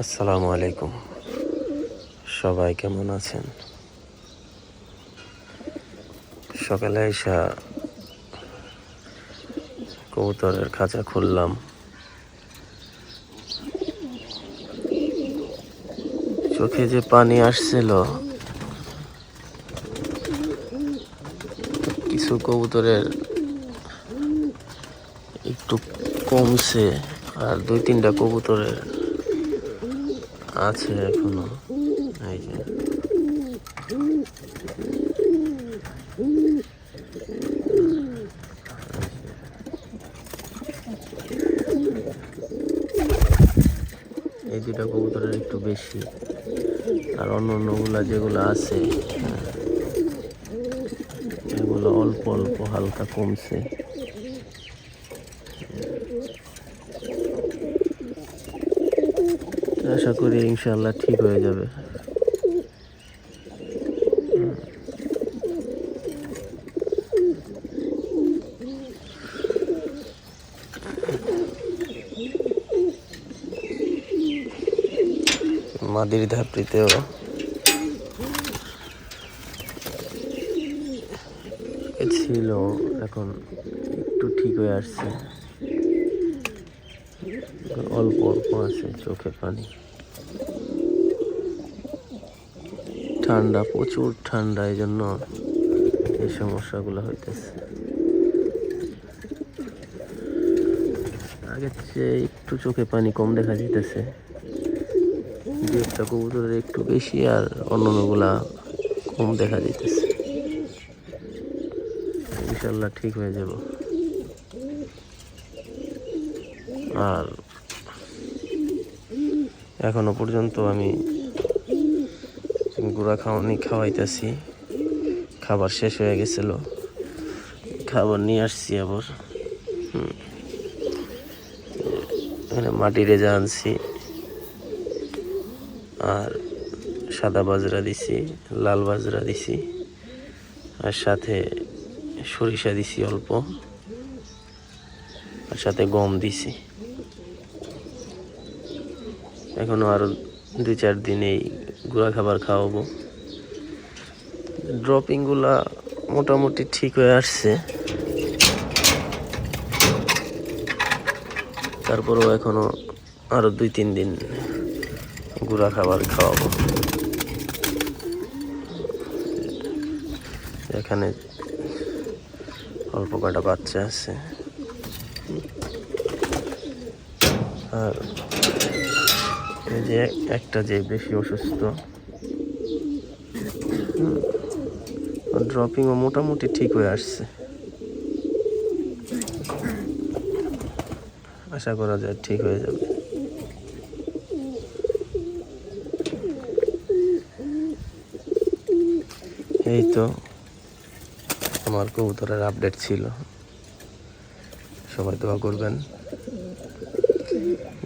আসসালামু আলাইকুম। সবাই কেমন আছেন? সকালে আইসা কবুতরের খাঁচা খুললাম। চোখে যে পানি আসছিল, কিছু কবুতরের একটু কমছে, আর 2-3টা কবুতরের আছে এখনো। এই যে এই 2টা কবুতরের একটু বেশি, আর অন্যগুলা যেগুলো আছে এগুলো অল্প অল্প হালকা কমছে। আশা করি ইনশাআল্লাহ ঠিক হয়ে যাবে। মাদির ধাপড়িতেও ছিল, এখন একটু ঠিক হয়ে আসছে, অল্প অল্প আছে চোখে পানি। ঠান্ডা, প্রচুর ঠান্ডা, এই জন্য এই সমস্যাগুলো হইতেছে। আগের চেয়ে একটু চোখে পানি কম দেখা যেতেছে, 2-একটা কবুতরের একটু বেশি, আর অন্যগুলা কম দেখা যেতেছে। ইনশাল্লাহ ঠিক হয়ে যাব। আর এখনো পর্যন্ত আমি গুঁড়া খাওয়াইতেছি। খাবার শেষ হয়ে গেছিল, খাবার নিয়ে আসছি আবার। এখানে মাটি রেজা আনছি, আর সাদা বাজরা দিছি, লাল বাজরা দিছি, আর সাথে সরিষা দিছি অল্প, আর সাথে গম দিছি। এখনো আরো 2-4 দিন এই গুঁড়া খাবার খাওয়াবো। ড্রপিং গুলা মোটামুটি ঠিক হয়ে আসছে, তারপরেও এখনো আরো 2-3 দিন গুঁড়া খাবার খাওয়াবো। এখানে অল্প কটা বাচ্চা আছে, আর এই যে একটা যে বেশি অসুস্থ। ড্রপিংও মোটামুটি ঠিক হয়ে আসছে, আশা করা যায় ঠিক হয়ে যাবে। এই তো আমার কবুতরের আপডেট ছিল। সবাই দোয়া করবেন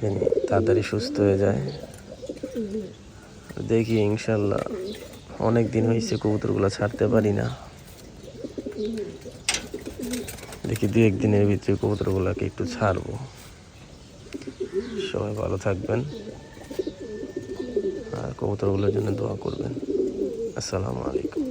যেন তাড়াতাড়ি সুস্থ হয়ে যায়। দেখি ইনশাল্লাহ, অনেক দিন হয়েছে কবুতরগুলো ছাড়তে পারি না। দেখি 2-1 দিনের ভিতরে কবুতরগুলোকে একটু ছাড়বো। সবাই ভালো থাকবেন, আর কবুতরগুলোর জন্য দোয়া করবেন। আসসালামু আলাইকুম।